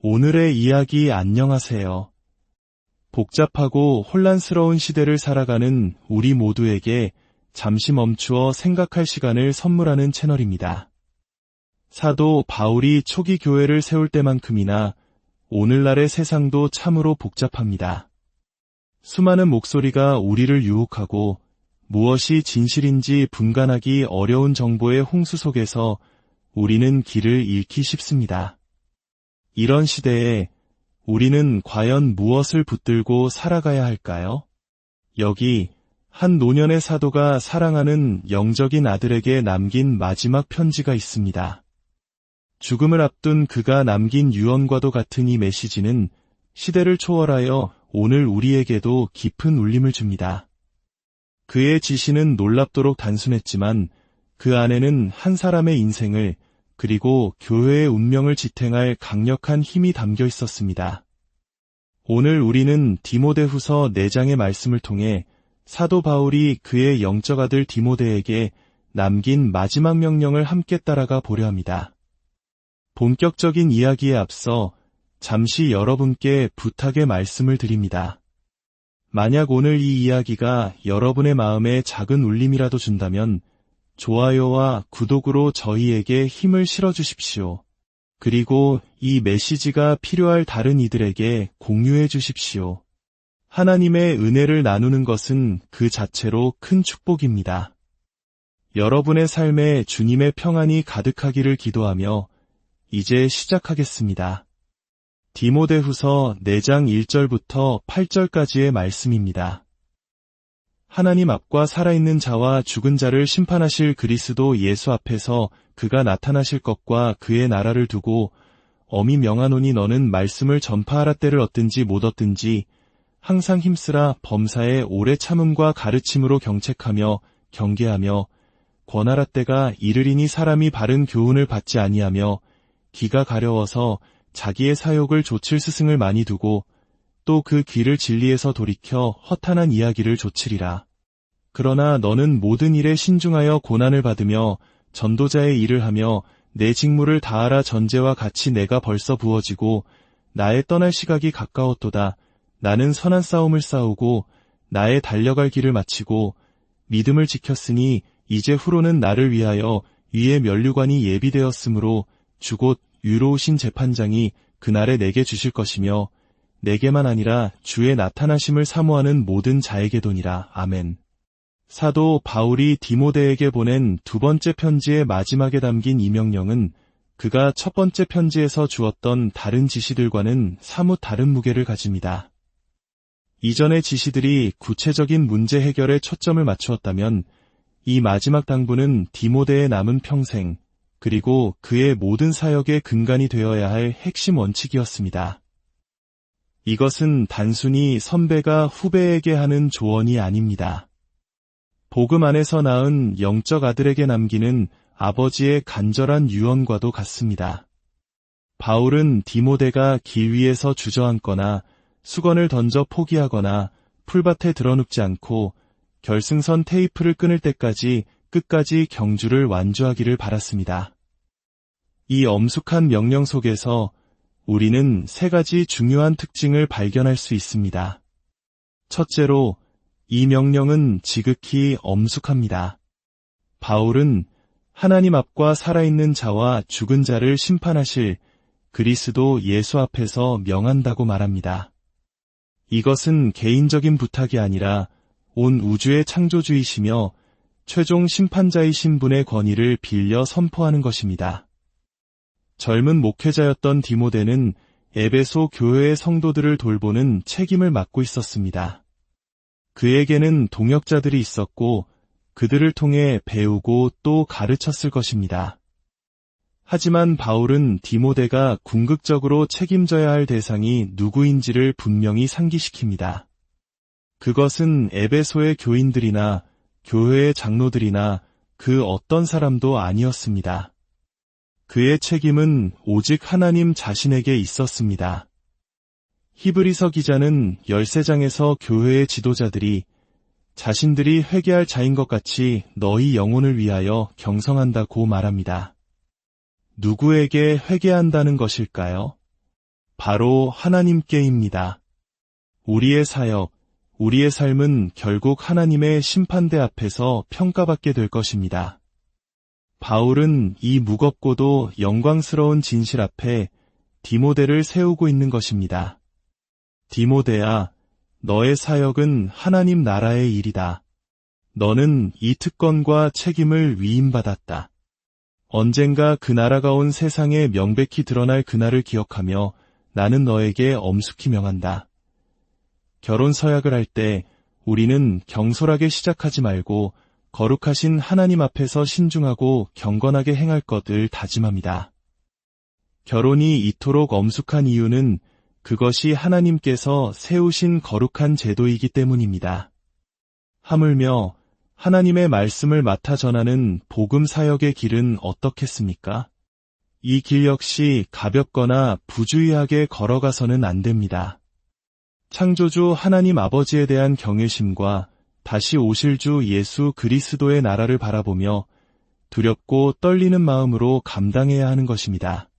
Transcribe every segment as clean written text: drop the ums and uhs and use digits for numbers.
오늘의 이야기 안녕하세요. 복잡하고 혼란스러운 시대를 살아가는 우리 모두에게 잠시 멈추어 생각할 시간을 선물하는 채널입니다. 사도 바울이 초기 교회를 세울 때만큼이나 오늘날의 세상도 참으로 복잡합니다. 수많은 목소리가 우리를 유혹하고 무엇이 진실인지 분간하기 어려운 정보의 홍수 속에서 우리는 길을 잃기 쉽습니다. 이런 시대에 우리는 과연 무엇을 붙들고 살아가야 할까요? 여기 한 노년의 사도가 사랑하는 영적인 아들에게 남긴 마지막 편지가 있습니다. 죽음을 앞둔 그가 남긴 유언과도 같은 이 메시지는 시대를 초월하여 오늘 우리에게도 깊은 울림을 줍니다. 그의 지시는 놀랍도록 단순했지만 그 안에는 한 사람의 인생을 그리고 교회의 운명을 지탱할 강력한 힘이 담겨 있었습니다. 오늘 우리는 디모데후서 4장의 말씀을 통해 사도 바울이 그의 영적 아들 디모데에게 남긴 마지막 명령을 함께 따라가 보려 합니다. 본격적인 이야기에 앞서 잠시 여러분께 부탁의 말씀을 드립니다. 만약 오늘 이 이야기가 여러분의 마음에 작은 울림이라도 준다면 좋아요와 구독으로 저희에게 힘을 실어주십시오. 그리고 이 메시지가 필요할 다른 이들에게 공유해 주십시오. 하나님의 은혜를 나누는 것은 그 자체로 큰 축복입니다. 여러분의 삶에 주님의 평안이 가득하기를 기도하며 이제 시작하겠습니다. 디모데후서 4장 1절부터 8절까지의 말씀입니다. 하나님 앞과 살아있는 자와 죽은 자를 심판하실 그리스도 예수 앞에서 그가 나타나실 것과 그의 나라를 두고 엄히 명하노니 너는 말씀을 전파하라 때를 얻든지 못 얻든지 항상 힘쓰라 범사에 오래 참음과 가르침으로 경책하며 경계하며 권하라 때가 이르리니 사람이 바른 교훈을 받지 아니하며 귀가 가려워서 자기의 사욕을 좇을 스승을 많이 두고 또 그 귀를 진리에서 돌이켜 허탄한 이야기를 좇으리라. 그러나 너는 모든 일에 신중하여 고난을 받으며 전도자의 일을 하며 내 직무를 다하라. 전제와 같이 내가 벌써 부어지고 나의 떠날 시각이 가까웠도다. 나는 선한 싸움을 싸우고 나의 달려갈 길을 마치고 믿음을 지켰으니 이제 후로는 나를 위하여 위에 면류관이 예비되었으므로 주곧 유로우신 재판장이 그날에 내게 주실 것이며 내게만 아니라 주의 나타나심을 사모하는 모든 자에게도니라. 아멘. 사도 바울이 디모데에게 보낸 두 번째 편지의 마지막에 담긴 이 명령은 그가 첫 번째 편지에서 주었던 다른 지시들과는 사뭇 다른 무게를 가집니다. 이전의 지시들이 구체적인 문제 해결에 초점을 맞추었다면 이 마지막 당부는 디모데의 남은 평생 그리고 그의 모든 사역의 근간이 되어야 할 핵심 원칙이었습니다. 이것은 단순히 선배가 후배에게 하는 조언이 아닙니다. 복음 안에서 낳은 영적 아들에게 남기는 아버지의 간절한 유언과도 같습니다. 바울은 디모데가 길 위에서 주저앉거나 수건을 던져 포기하거나 풀밭에 드러눕지 않고 결승선 테이프를 끊을 때까지 끝까지 경주를 완주하기를 바랐습니다. 이 엄숙한 명령 속에서 우리는 세 가지 중요한 특징을 발견할 수 있습니다. 첫째로, 이 명령은 지극히 엄숙합니다. 바울은 하나님 앞과 살아있는 자와 죽은 자를 심판하실 그리스도 예수 앞에서 명한다고 말합니다. 이것은 개인적인 부탁이 아니라 온 우주의 창조주이시며 최종 심판자이신 분의 권위를 빌려 선포하는 것입니다. 젊은 목회자였던 디모데는 에베소 교회의 성도들을 돌보는 책임을 맡고 있었습니다. 그에게는 동역자들이 있었고 그들을 통해 배우고 또 가르쳤을 것입니다. 하지만 바울은 디모데가 궁극적으로 책임져야 할 대상이 누구인지를 분명히 상기시킵니다. 그것은 에베소의 교인들이나 교회의 장로들이나 그 어떤 사람도 아니었습니다. 그의 책임은 오직 하나님 자신에게 있었습니다. 히브리서 기자는 13장에서 교회의 지도자들이 자신들이 회개할 자인 것 같이 너희 영혼을 위하여 경성한다고 말합니다. 누구에게 회개한다는 것일까요? 바로 하나님께입니다. 우리의 사역, 우리의 삶은 결국 하나님의 심판대 앞에서 평가받게 될 것입니다. 바울은 이 무겁고도 영광스러운 진실 앞에 디모데를 세우고 있는 것입니다. 디모데야, 너의 사역은 하나님 나라의 일이다. 너는 이 특권과 책임을 위임받았다. 언젠가 그 나라가 온 세상에 명백히 드러날 그날을 기억하며 나는 너에게 엄숙히 명한다. 결혼 서약을 할 때 우리는 경솔하게 시작하지 말고 거룩하신 하나님 앞에서 신중하고 경건하게 행할 것을 다짐합니다. 결혼이 이토록 엄숙한 이유는 그것이 하나님께서 세우신 거룩한 제도이기 때문입니다. 하물며 하나님의 말씀을 맡아 전하는 복음 사역의 길은 어떻겠습니까? 이 길 역시 가볍거나 부주의하게 걸어가서는 안 됩니다. 창조주 하나님 아버지에 대한 경외심과 다시 오실 주 예수 그리스도의 나라를 바라보며 두렵고 떨리는 마음으로 감당해야 하는 것입니다.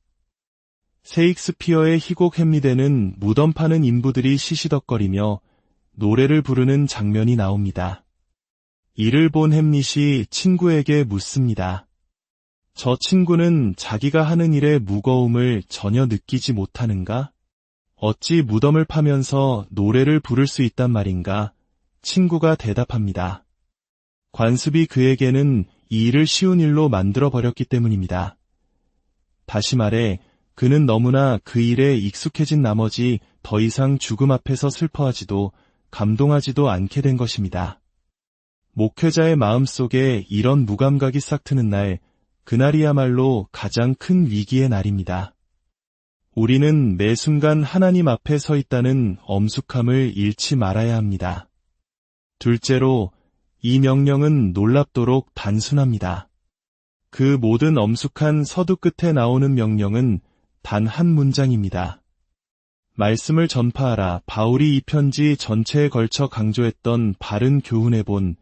셰익스피어의 희곡 햄릿에는 무덤 파는 인부들이 시시덕거리며 노래를 부르는 장면이 나옵니다. 이를 본 햄릿이 친구에게 묻습니다. 저 친구는 자기가 하는 일의 무거움을 전혀 느끼지 못하는가? 어찌 무덤을 파면서 노래를 부를 수 있단 말인가? 친구가 대답합니다. 관습이 그에게는 이 일을 쉬운 일로 만들어버렸기 때문입니다. 다시 말해 그는 너무나 그 일에 익숙해진 나머지 더 이상 죽음 앞에서 슬퍼하지도 감동하지도 않게 된 것입니다. 목회자의 마음속에 이런 무감각이 싹 트는 날, 그날이야말로 가장 큰 위기의 날입니다. 우리는 매 순간 하나님 앞에 서 있다는 엄숙함을 잃지 말아야 합니다. 둘째로, 이 명령은 놀랍도록 단순합니다. 그 모든 엄숙한 서두 끝에 나오는 명령은 단 한 문장입니다. 말씀을 전파하라. 바울이 이 편지 전체에 걸쳐 강조했던 바른 교훈의 본,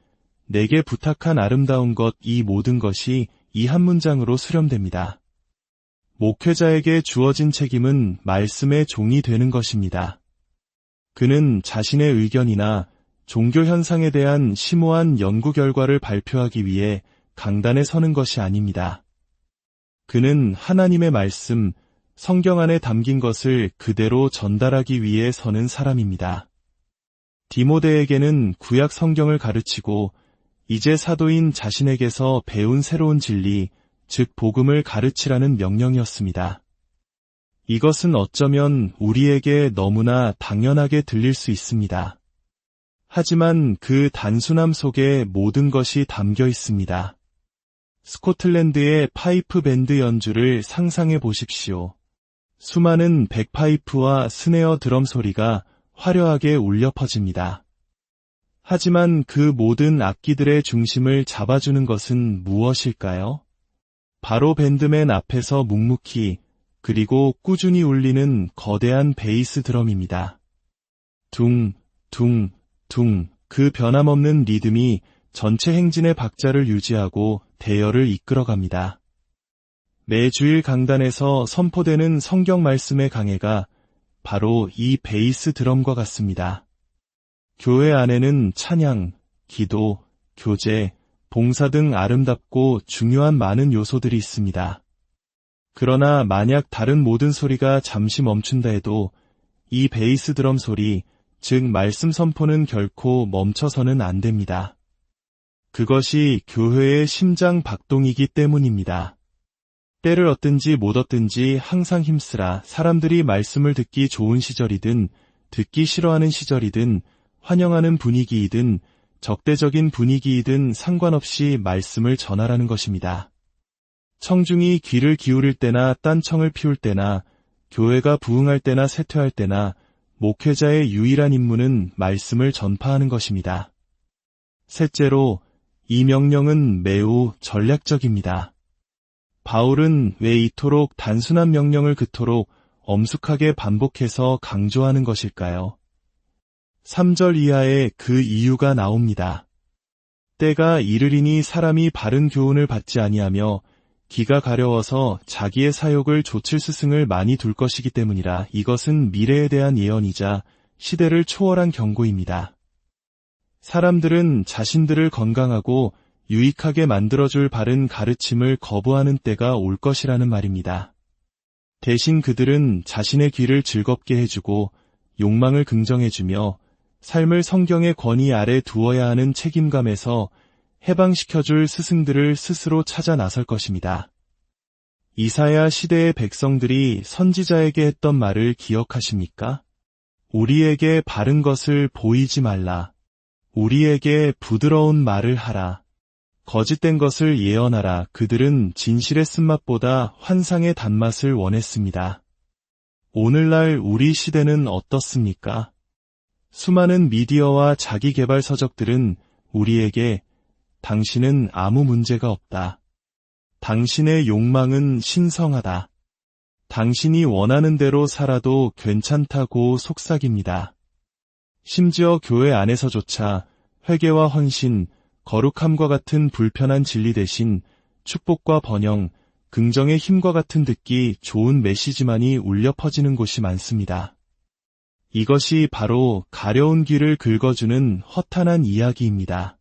내게 부탁한 아름다운 것, 이 모든 것이 이 한 문장으로 수렴됩니다. 목회자에게 주어진 책임은 말씀의 종이 되는 것입니다. 그는 자신의 의견이나 종교 현상에 대한 심오한 연구 결과를 발표하기 위해 강단에 서는 것이 아닙니다. 그는 하나님의 말씀, 성경 안에 담긴 것을 그대로 전달하기 위해 서는 사람입니다. 디모데에게는 구약 성경을 가르치고 이제 사도인 자신에게서 배운 새로운 진리, 즉 복음을 가르치라는 명령이었습니다. 이것은 어쩌면 우리에게 너무나 당연하게 들릴 수 있습니다. 하지만 그 단순함 속에 모든 것이 담겨 있습니다. 스코틀랜드의 파이프 밴드 연주를 상상해 보십시오. 수많은 백파이프와 스네어 드럼 소리가 화려하게 울려 퍼집니다. 하지만 그 모든 악기들의 중심을 잡아주는 것은 무엇일까요? 바로 밴드맨 앞에서 묵묵히 그리고 꾸준히 울리는 거대한 베이스 드럼입니다. 둥, 둥, 둥, 그 변함없는 리듬이 전체 행진의 박자를 유지하고 대열을 이끌어갑니다. 매주일 강단에서 선포되는 성경 말씀의 강해가 바로 이 베이스 드럼과 같습니다. 교회 안에는 찬양, 기도, 교제, 봉사 등 아름답고 중요한 많은 요소들이 있습니다. 그러나 만약 다른 모든 소리가 잠시 멈춘다 해도 이 베이스 드럼 소리, 즉 말씀 선포는 결코 멈춰서는 안 됩니다. 그것이 교회의 심장 박동이기 때문입니다. 때를 얻든지 못 얻든지 항상 힘쓰라. 사람들이 말씀을 듣기 좋은 시절이든 듣기 싫어하는 시절이든 환영하는 분위기이든 적대적인 분위기이든 상관없이 말씀을 전하라는 것입니다. 청중이 귀를 기울일 때나 딴청을 피울 때나 교회가 부흥할 때나 쇠퇴할 때나 목회자의 유일한 임무는 말씀을 전파하는 것입니다. 셋째로, 이 명령은 매우 전략적입니다. 바울은 왜 이토록 단순한 명령을 그토록 엄숙하게 반복해서 강조하는 것일까요? 3절 이하에 그 이유가 나옵니다. 때가 이르리니 사람이 바른 교훈을 받지 아니하며 기가 가려워서 자기의 사욕을 좇을 스승을 많이 둘 것이기 때문이라. 이것은 미래에 대한 예언이자 시대를 초월한 경고입니다. 사람들은 자신들을 건강하고 유익하게 만들어줄 바른 가르침을 거부하는 때가 올 것이라는 말입니다. 대신 그들은 자신의 귀를 즐겁게 해주고 욕망을 긍정해주며 삶을 성경의 권위 아래 두어야 하는 책임감에서 해방시켜줄 스승들을 스스로 찾아 나설 것입니다. 이사야 시대의 백성들이 선지자에게 했던 말을 기억하십니까? 우리에게 바른 것을 보이지 말라. 우리에게 부드러운 말을 하라. 거짓된 것을 예언하라. 그들은 진실의 쓴맛보다 환상의 단맛을 원했습니다. 오늘날 우리 시대는 어떻습니까? 수많은 미디어와 자기개발 서적들은 우리에게 당신은 아무 문제가 없다. 당신의 욕망은 신성하다. 당신이 원하는 대로 살아도 괜찮다고 속삭입니다. 심지어 교회 안에서조차 회개와 헌신, 거룩함과 같은 불편한 진리 대신 축복과 번영, 긍정의 힘과 같은 듣기 좋은 메시지만이 울려 퍼지는 곳이 많습니다. 이것이 바로 가려운 귀를 긁어주는 허탄한 이야기입니다.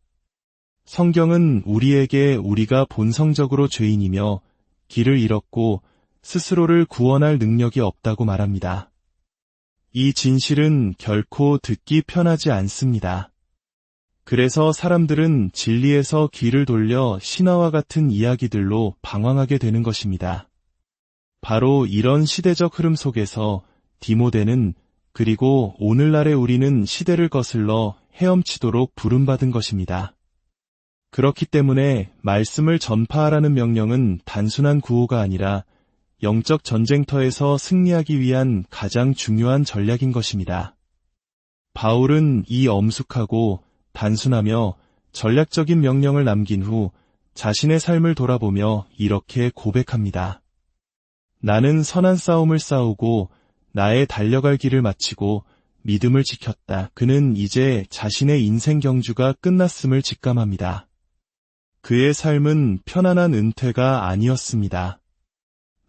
성경은 우리에게 우리가 본성적으로 죄인이며 길을 잃었고 스스로를 구원할 능력이 없다고 말합니다. 이 진실은 결코 듣기 편하지 않습니다. 그래서 사람들은 진리에서 귀를 돌려 신화와 같은 이야기들로 방황하게 되는 것입니다. 바로 이런 시대적 흐름 속에서 디모데는 그리고 오늘날의 우리는 시대를 거슬러 헤엄치도록 부름받은 것입니다. 그렇기 때문에 말씀을 전파하라는 명령은 단순한 구호가 아니라 영적 전쟁터에서 승리하기 위한 가장 중요한 전략인 것입니다. 바울은 이 엄숙하고 단순하며 전략적인 명령을 남긴 후 자신의 삶을 돌아보며 이렇게 고백합니다. 나는 선한 싸움을 싸우고 나의 달려갈 길을 마치고 믿음을 지켰다. 그는 이제 자신의 인생 경주가 끝났음을 직감합니다. 그의 삶은 편안한 은퇴가 아니었습니다.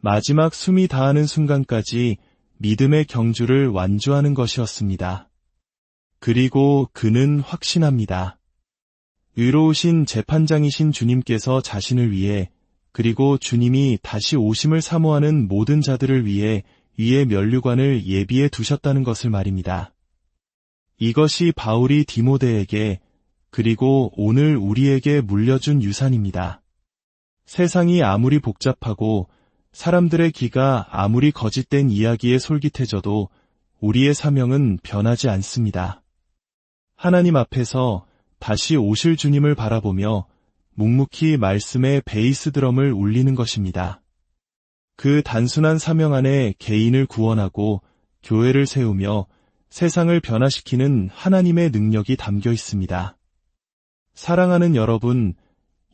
마지막 숨이 다하는 순간까지 믿음의 경주를 완주하는 것이었습니다. 그리고 그는 확신합니다. 의로우신 재판장이신 주님께서 자신을 위해 그리고 주님이 다시 오심을 사모하는 모든 자들을 위해 위의 면류관을 예비해 두셨다는 것을 말입니다. 이것이 바울이 디모데에게 그리고 오늘 우리에게 물려준 유산입니다. 세상이 아무리 복잡하고 사람들의 귀가 아무리 거짓된 이야기에 솔깃해져도 우리의 사명은 변하지 않습니다. 하나님 앞에서 다시 오실 주님을 바라보며 묵묵히 말씀의 베이스 드럼을 울리는 것입니다. 그 단순한 사명 안에 개인을 구원하고 교회를 세우며 세상을 변화시키는 하나님의 능력이 담겨 있습니다. 사랑하는 여러분,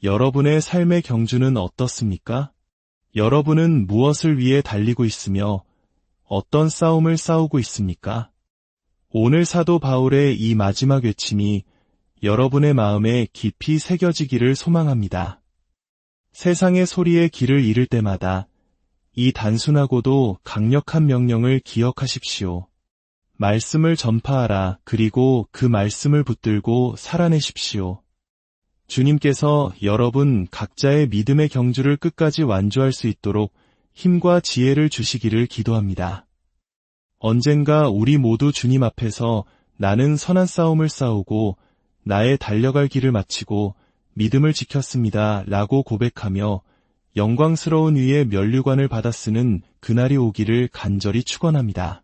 여러분의 삶의 경주는 어떻습니까? 여러분은 무엇을 위해 달리고 있으며 어떤 싸움을 싸우고 있습니까? 오늘 사도 바울의 이 마지막 외침이 여러분의 마음에 깊이 새겨지기를 소망합니다. 세상의 소리에 귀를 잃을 때마다 이 단순하고도 강력한 명령을 기억하십시오. 말씀을 전파하라. 그리고 그 말씀을 붙들고 살아내십시오. 주님께서 여러분 각자의 믿음의 경주를 끝까지 완주할 수 있도록 힘과 지혜를 주시기를 기도합니다. 언젠가 우리 모두 주님 앞에서 나는 선한 싸움을 싸우고 나의 달려갈 길을 마치고 믿음을 지켰습니다. 라고 고백하며 영광스러운 위의 면류관을 받아 쓰는 그날이 오기를 간절히 축원합니다.